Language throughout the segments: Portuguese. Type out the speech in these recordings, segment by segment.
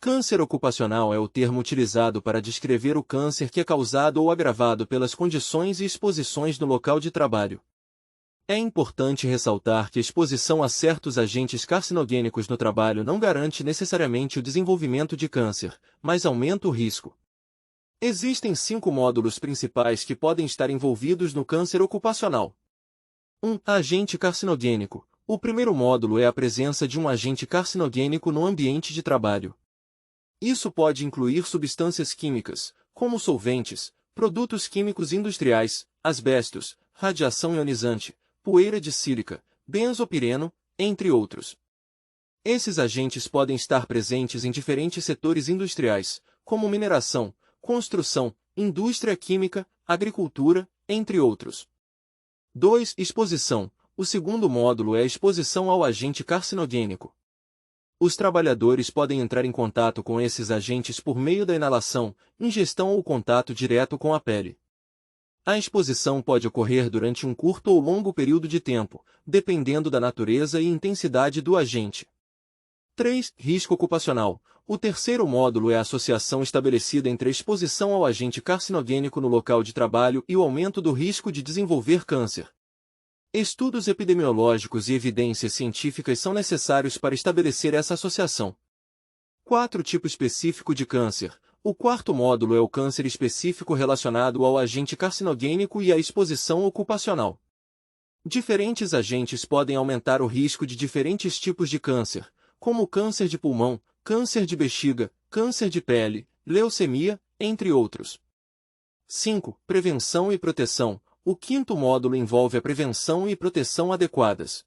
Câncer ocupacional é o termo utilizado para descrever o câncer que é causado ou agravado pelas condições e exposições no local de trabalho. É importante ressaltar que a exposição a certos agentes carcinogênicos no trabalho não garante necessariamente o desenvolvimento de câncer, mas aumenta o risco. Existem 5 módulos principais que podem estar envolvidos no câncer ocupacional. 1. Agente carcinogênico. O primeiro módulo é a presença de um agente carcinogênico no ambiente de trabalho. Isso pode incluir substâncias químicas, como solventes, produtos químicos industriais, asbestos, radiação ionizante, poeira de sílica, benzopireno, entre outros. Esses agentes podem estar presentes em diferentes setores industriais, como mineração, construção, indústria química, agricultura, entre outros. 2. Exposição. O segundo módulo é a exposição ao agente carcinogênico. Os trabalhadores podem entrar em contato com esses agentes por meio da inalação, ingestão ou contato direto com a pele. A exposição pode ocorrer durante um curto ou longo período de tempo, dependendo da natureza e intensidade do agente. 3. Risco ocupacional. O terceiro módulo é a associação estabelecida entre a exposição ao agente carcinogênico no local de trabalho e o aumento do risco de desenvolver câncer. Estudos epidemiológicos e evidências científicas são necessários para estabelecer essa associação. 4. Tipo específico de câncer. O quarto módulo é o câncer específico relacionado ao agente carcinogênico e à exposição ocupacional. Diferentes agentes podem aumentar o risco de diferentes tipos de câncer, como câncer de pulmão, câncer de bexiga, câncer de pele, leucemia, entre outros. 5. Prevenção e proteção. O quinto módulo envolve a prevenção e proteção adequadas.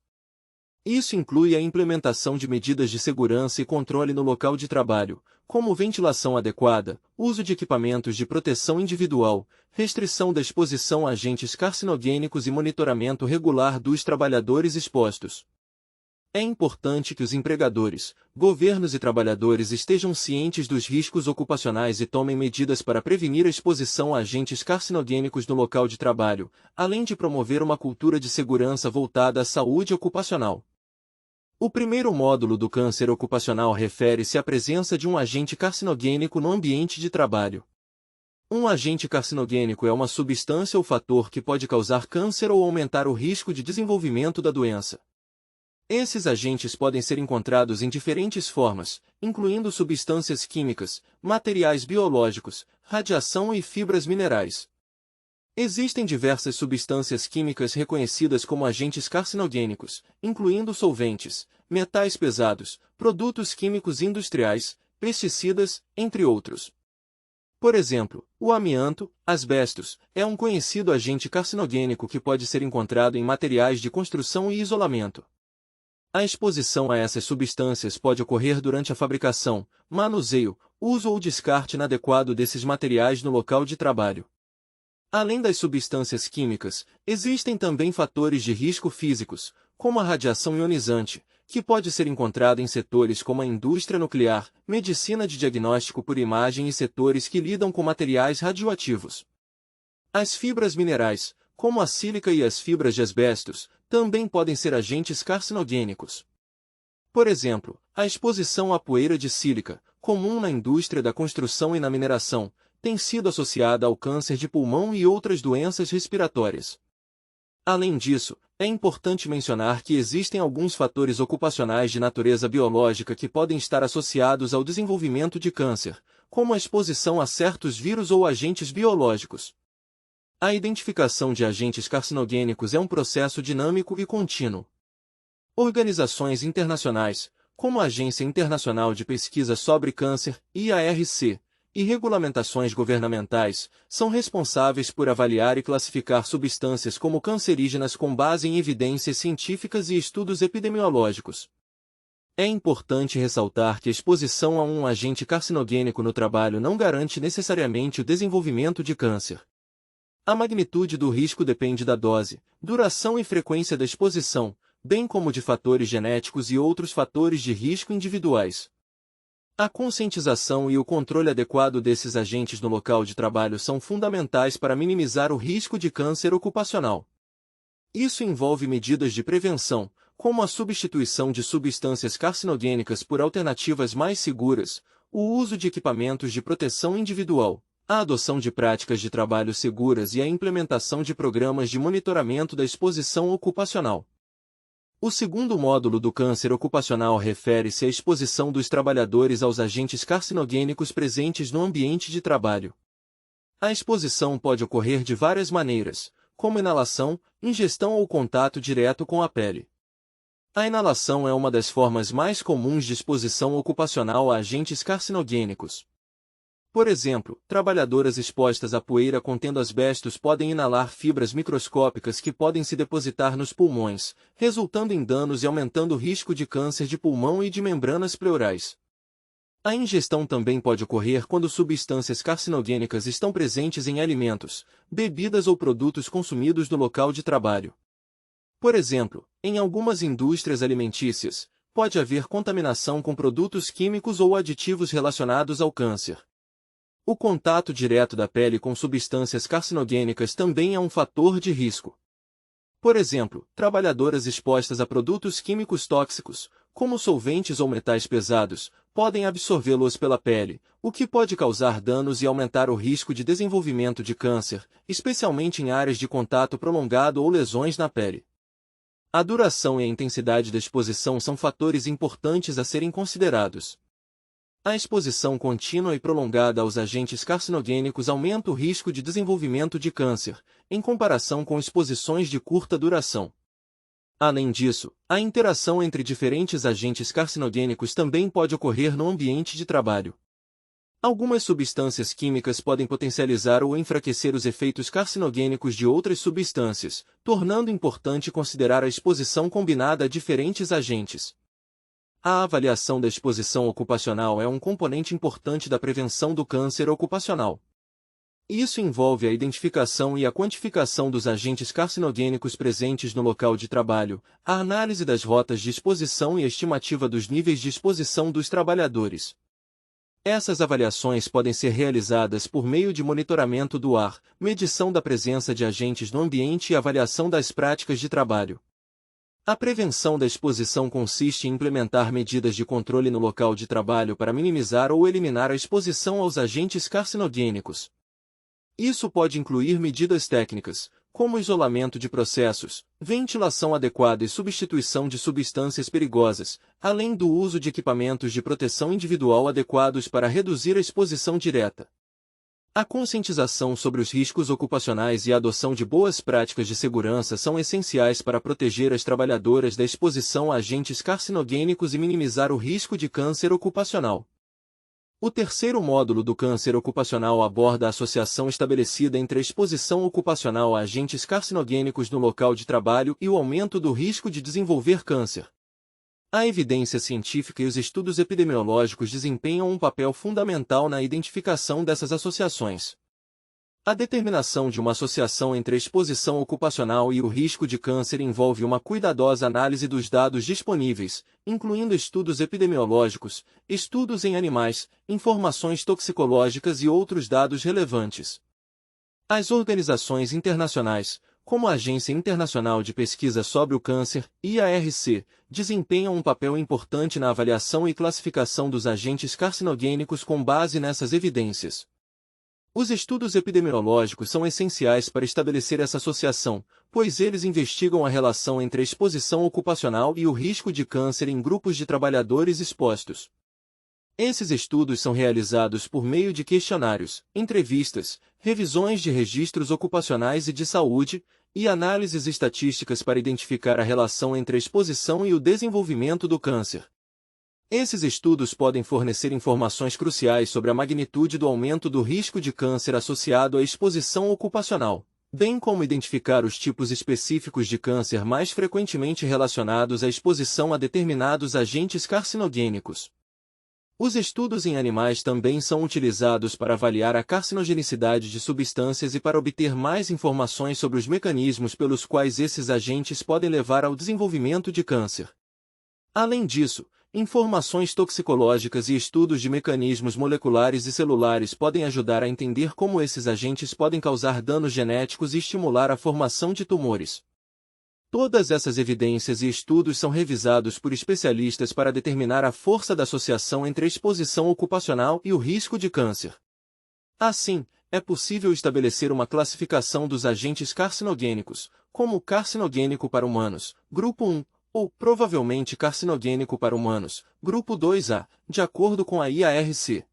Isso inclui a implementação de medidas de segurança e controle no local de trabalho, como ventilação adequada, uso de equipamentos de proteção individual, restrição da exposição a agentes carcinogênicos e monitoramento regular dos trabalhadores expostos. É importante que os empregadores, governos e trabalhadores estejam cientes dos riscos ocupacionais e tomem medidas para prevenir a exposição a agentes carcinogênicos no local de trabalho, além de promover uma cultura de segurança voltada à saúde ocupacional. O primeiro módulo do câncer ocupacional refere-se à presença de um agente carcinogênico no ambiente de trabalho. Um agente carcinogênico é uma substância ou fator que pode causar câncer ou aumentar o risco de desenvolvimento da doença. Esses agentes podem ser encontrados em diferentes formas, incluindo substâncias químicas, materiais biológicos, radiação e fibras minerais. Existem diversas substâncias químicas reconhecidas como agentes carcinogênicos, incluindo solventes, metais pesados, produtos químicos industriais, pesticidas, entre outros. Por exemplo, o amianto, asbestos, é um conhecido agente carcinogênico que pode ser encontrado em materiais de construção e isolamento. A exposição a essas substâncias pode ocorrer durante a fabricação, manuseio, uso ou descarte inadequado desses materiais no local de trabalho. Além das substâncias químicas, existem também fatores de risco físicos, como a radiação ionizante, que pode ser encontrada em setores como a indústria nuclear, medicina de diagnóstico por imagem e setores que lidam com materiais radioativos. As fibras minerais, como a sílica e as fibras de asbestos, também podem ser agentes carcinogênicos. Por exemplo, a exposição à poeira de sílica, comum na indústria da construção e na mineração, tem sido associada ao câncer de pulmão e outras doenças respiratórias. Além disso, é importante mencionar que existem alguns fatores ocupacionais de natureza biológica que podem estar associados ao desenvolvimento de câncer, como a exposição a certos vírus ou agentes biológicos. A identificação de agentes carcinogênicos é um processo dinâmico e contínuo. Organizações internacionais, como a Agência Internacional de Pesquisa sobre Câncer, IARC, e regulamentações governamentais, são responsáveis por avaliar e classificar substâncias como cancerígenas com base em evidências científicas e estudos epidemiológicos. É importante ressaltar que a exposição a um agente carcinogênico no trabalho não garante necessariamente o desenvolvimento de câncer. A magnitude do risco depende da dose, duração e frequência da exposição, bem como de fatores genéticos e outros fatores de risco individuais. A conscientização e o controle adequado desses agentes no local de trabalho são fundamentais para minimizar o risco de câncer ocupacional. Isso envolve medidas de prevenção, como a substituição de substâncias carcinogênicas por alternativas mais seguras, o uso de equipamentos de proteção individual, a adoção de práticas de trabalho seguras e a implementação de programas de monitoramento da exposição ocupacional. O segundo módulo do câncer ocupacional refere-se à exposição dos trabalhadores aos agentes carcinogênicos presentes no ambiente de trabalho. A exposição pode ocorrer de várias maneiras, como inalação, ingestão ou contato direto com a pele. A inalação é uma das formas mais comuns de exposição ocupacional a agentes carcinogênicos. Por exemplo, trabalhadoras expostas à poeira contendo asbestos podem inalar fibras microscópicas que podem se depositar nos pulmões, resultando em danos e aumentando o risco de câncer de pulmão e de membranas pleurais. A ingestão também pode ocorrer quando substâncias carcinogênicas estão presentes em alimentos, bebidas ou produtos consumidos no local de trabalho. Por exemplo, em algumas indústrias alimentícias, pode haver contaminação com produtos químicos ou aditivos relacionados ao câncer. O contato direto da pele com substâncias carcinogênicas também é um fator de risco. Por exemplo, trabalhadoras expostas a produtos químicos tóxicos, como solventes ou metais pesados, podem absorvê-los pela pele, o que pode causar danos e aumentar o risco de desenvolvimento de câncer, especialmente em áreas de contato prolongado ou lesões na pele. A duração e a intensidade da exposição são fatores importantes a serem considerados. A exposição contínua e prolongada aos agentes carcinogênicos aumenta o risco de desenvolvimento de câncer, em comparação com exposições de curta duração. Além disso, a interação entre diferentes agentes carcinogênicos também pode ocorrer no ambiente de trabalho. Algumas substâncias químicas podem potencializar ou enfraquecer os efeitos carcinogênicos de outras substâncias, tornando importante considerar a exposição combinada a diferentes agentes. A avaliação da exposição ocupacional é um componente importante da prevenção do câncer ocupacional. Isso envolve a identificação e a quantificação dos agentes carcinogênicos presentes no local de trabalho, a análise das rotas de exposição e a estimativa dos níveis de exposição dos trabalhadores. Essas avaliações podem ser realizadas por meio de monitoramento do ar, medição da presença de agentes no ambiente e avaliação das práticas de trabalho. A prevenção da exposição consiste em implementar medidas de controle no local de trabalho para minimizar ou eliminar a exposição aos agentes carcinogênicos. Isso pode incluir medidas técnicas, como isolamento de processos, ventilação adequada e substituição de substâncias perigosas, além do uso de equipamentos de proteção individual adequados para reduzir a exposição direta. A conscientização sobre os riscos ocupacionais e a adoção de boas práticas de segurança são essenciais para proteger as trabalhadoras da exposição a agentes carcinogênicos e minimizar o risco de câncer ocupacional. O terceiro módulo do câncer ocupacional aborda a associação estabelecida entre a exposição ocupacional a agentes carcinogênicos no local de trabalho e o aumento do risco de desenvolver câncer. A evidência científica e os estudos epidemiológicos desempenham um papel fundamental na identificação dessas associações. A determinação de uma associação entre a exposição ocupacional e o risco de câncer envolve uma cuidadosa análise dos dados disponíveis, incluindo estudos epidemiológicos, estudos em animais, informações toxicológicas e outros dados relevantes. As organizações internacionais, como a Agência Internacional de Pesquisa sobre o Câncer, IARC, desempenham um papel importante na avaliação e classificação dos agentes carcinogênicos com base nessas evidências. Os estudos epidemiológicos são essenciais para estabelecer essa associação, pois eles investigam a relação entre a exposição ocupacional e o risco de câncer em grupos de trabalhadores expostos. Esses estudos são realizados por meio de questionários, entrevistas, revisões de registros ocupacionais e de saúde, e análises estatísticas para identificar a relação entre a exposição e o desenvolvimento do câncer. Esses estudos podem fornecer informações cruciais sobre a magnitude do aumento do risco de câncer associado à exposição ocupacional, bem como identificar os tipos específicos de câncer mais frequentemente relacionados à exposição a determinados agentes carcinogênicos. Os estudos em animais também são utilizados para avaliar a carcinogenicidade de substâncias e para obter mais informações sobre os mecanismos pelos quais esses agentes podem levar ao desenvolvimento de câncer. Além disso, informações toxicológicas e estudos de mecanismos moleculares e celulares podem ajudar a entender como esses agentes podem causar danos genéticos e estimular a formação de tumores. Todas essas evidências e estudos são revisados por especialistas para determinar a força da associação entre a exposição ocupacional e o risco de câncer. Assim, é possível estabelecer uma classificação dos agentes carcinogênicos, como carcinogênico para humanos, grupo 1, ou provavelmente carcinogênico para humanos, grupo 2A, de acordo com a IARC.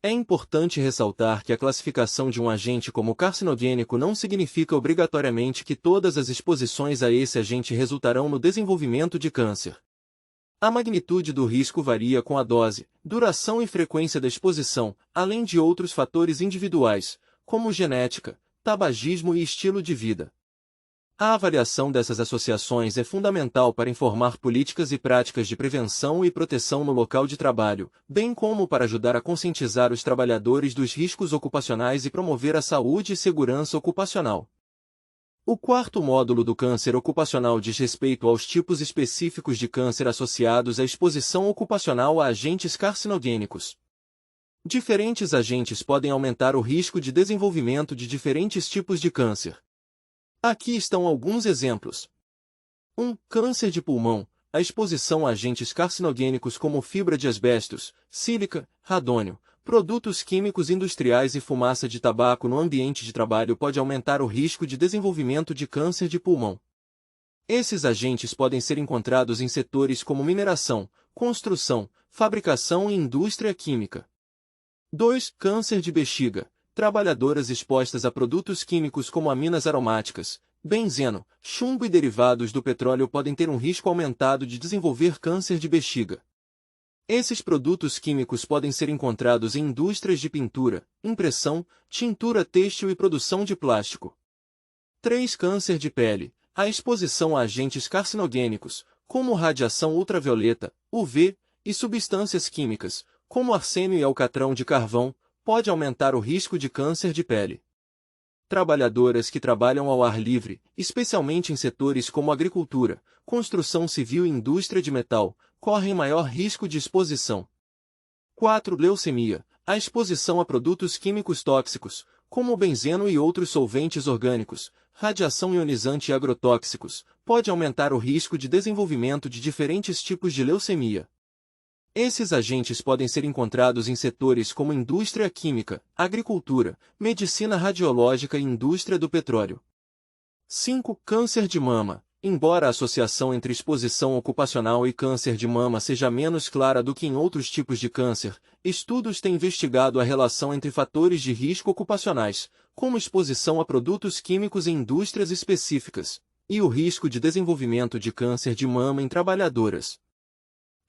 É importante ressaltar que a classificação de um agente como carcinogênico não significa obrigatoriamente que todas as exposições a esse agente resultarão no desenvolvimento de câncer. A magnitude do risco varia com a dose, duração e frequência da exposição, além de outros fatores individuais, como genética, tabagismo e estilo de vida. A avaliação dessas associações é fundamental para informar políticas e práticas de prevenção e proteção no local de trabalho, bem como para ajudar a conscientizar os trabalhadores dos riscos ocupacionais e promover a saúde e segurança ocupacional. O quarto módulo do câncer ocupacional diz respeito aos tipos específicos de câncer associados à exposição ocupacional a agentes carcinogênicos. Diferentes agentes podem aumentar o risco de desenvolvimento de diferentes tipos de câncer. Aqui estão alguns exemplos. 1. Câncer de pulmão. A exposição a agentes carcinogênicos como fibra de asbestos, sílica, radônio, produtos químicos industriais e fumaça de tabaco no ambiente de trabalho pode aumentar o risco de desenvolvimento de câncer de pulmão. Esses agentes podem ser encontrados em setores como mineração, construção, fabricação e indústria química. 2. Câncer de bexiga. Trabalhadoras expostas a produtos químicos como aminas aromáticas, benzeno, chumbo e derivados do petróleo podem ter um risco aumentado de desenvolver câncer de bexiga. Esses produtos químicos podem ser encontrados em indústrias de pintura, impressão, tintura têxtil e produção de plástico. 3. Câncer de pele. A exposição a agentes carcinogênicos, como radiação ultravioleta, UV, e substâncias químicas, como arsênio e alcatrão de carvão, pode aumentar o risco de câncer de pele. Trabalhadoras que trabalham ao ar livre, especialmente em setores como agricultura, construção civil e indústria de metal, correm maior risco de exposição. 4. Leucemia. A exposição a produtos químicos tóxicos, como o benzeno e outros solventes orgânicos, radiação ionizante e agrotóxicos, pode aumentar o risco de desenvolvimento de diferentes tipos de leucemia. Esses agentes podem ser encontrados em setores como indústria química, agricultura, medicina radiológica e indústria do petróleo. 5. Câncer de mama. Embora a associação entre exposição ocupacional e câncer de mama seja menos clara do que em outros tipos de câncer, estudos têm investigado a relação entre fatores de risco ocupacionais, como exposição a produtos químicos em indústrias específicas, e o risco de desenvolvimento de câncer de mama em trabalhadoras.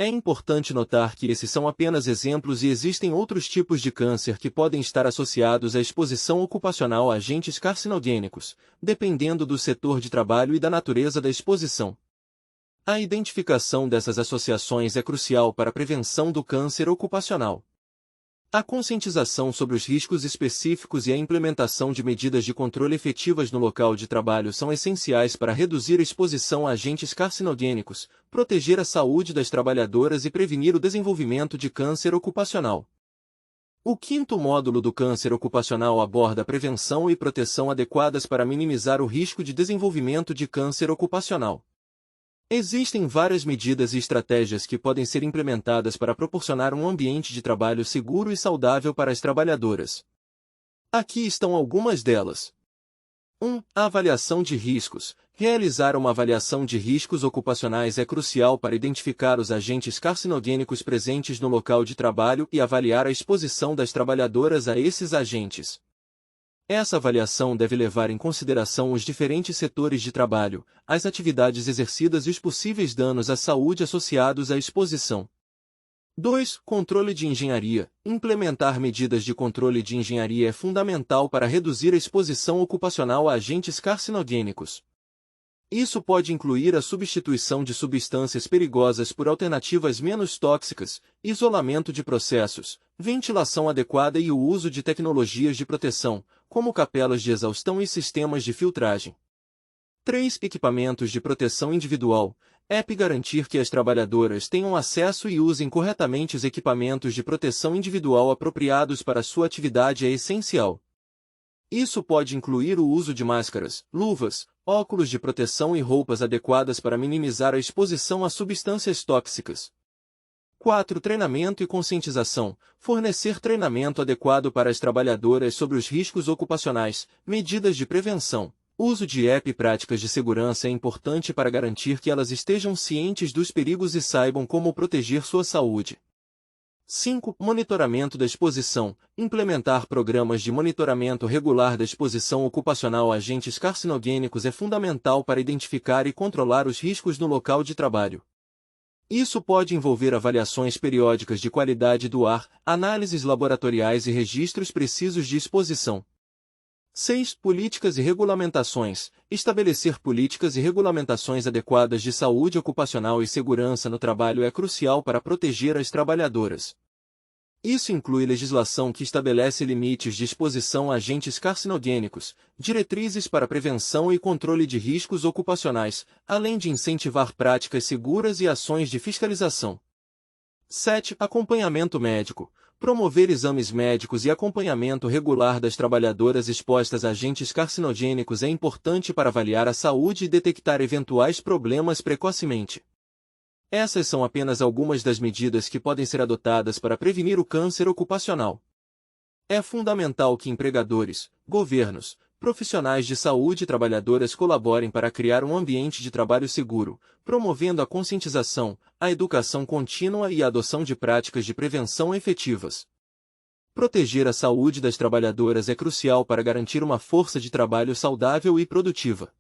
É importante notar que esses são apenas exemplos e existem outros tipos de câncer que podem estar associados à exposição ocupacional a agentes carcinogênicos, dependendo do setor de trabalho e da natureza da exposição. A identificação dessas associações é crucial para a prevenção do câncer ocupacional. A conscientização sobre os riscos específicos e a implementação de medidas de controle efetivas no local de trabalho são essenciais para reduzir a exposição a agentes carcinogênicos, proteger a saúde das trabalhadoras e prevenir o desenvolvimento de câncer ocupacional. O quinto módulo do câncer ocupacional aborda a prevenção e proteção adequadas para minimizar o risco de desenvolvimento de câncer ocupacional. Existem várias medidas e estratégias que podem ser implementadas para proporcionar um ambiente de trabalho seguro e saudável para as trabalhadoras. Aqui estão algumas delas. 1. A avaliação de riscos. Realizar uma avaliação de riscos ocupacionais é crucial para identificar os agentes carcinogênicos presentes no local de trabalho e avaliar a exposição das trabalhadoras a esses agentes. Essa avaliação deve levar em consideração os diferentes setores de trabalho, as atividades exercidas e os possíveis danos à saúde associados à exposição. 2. Controle de engenharia. Implementar medidas de controle de engenharia é fundamental para reduzir a exposição ocupacional a agentes carcinogênicos. Isso pode incluir a substituição de substâncias perigosas por alternativas menos tóxicas, isolamento de processos, ventilação adequada e o uso de tecnologias de proteção, como capelas de exaustão e sistemas de filtragem. 3. Equipamentos de proteção individual. Garantir que as trabalhadoras tenham acesso e usem corretamente os equipamentos de proteção individual apropriados para sua atividade é essencial. Isso pode incluir o uso de máscaras, luvas, óculos de proteção e roupas adequadas para minimizar a exposição a substâncias tóxicas. 4. Treinamento e conscientização. Fornecer treinamento adequado para as trabalhadoras sobre os riscos ocupacionais, medidas de prevenção. Uso de e práticas de segurança é importante para garantir que elas estejam cientes dos perigos e saibam como proteger sua saúde. 5. Monitoramento da exposição. Implementar programas de monitoramento regular da exposição ocupacional a agentes carcinogênicos é fundamental para identificar e controlar os riscos no local de trabalho. Isso pode envolver avaliações periódicas de qualidade do ar, análises laboratoriais e registros precisos de exposição. 6. Políticas e regulamentações. Estabelecer políticas e regulamentações adequadas de saúde ocupacional e segurança no trabalho é crucial para proteger as trabalhadoras. Isso inclui legislação que estabelece limites de exposição a agentes carcinogênicos, diretrizes para prevenção e controle de riscos ocupacionais, além de incentivar práticas seguras e ações de fiscalização. 7. Acompanhamento médico. Promover exames médicos e acompanhamento regular das trabalhadoras expostas a agentes carcinogênicos é importante para avaliar a saúde e detectar eventuais problemas precocemente. Essas são apenas algumas das medidas que podem ser adotadas para prevenir o câncer ocupacional. É fundamental que empregadores, governos, profissionais de saúde e trabalhadoras colaborem para criar um ambiente de trabalho seguro, promovendo a conscientização, a educação contínua e a adoção de práticas de prevenção efetivas. Proteger a saúde das trabalhadoras é crucial para garantir uma força de trabalho saudável e produtiva.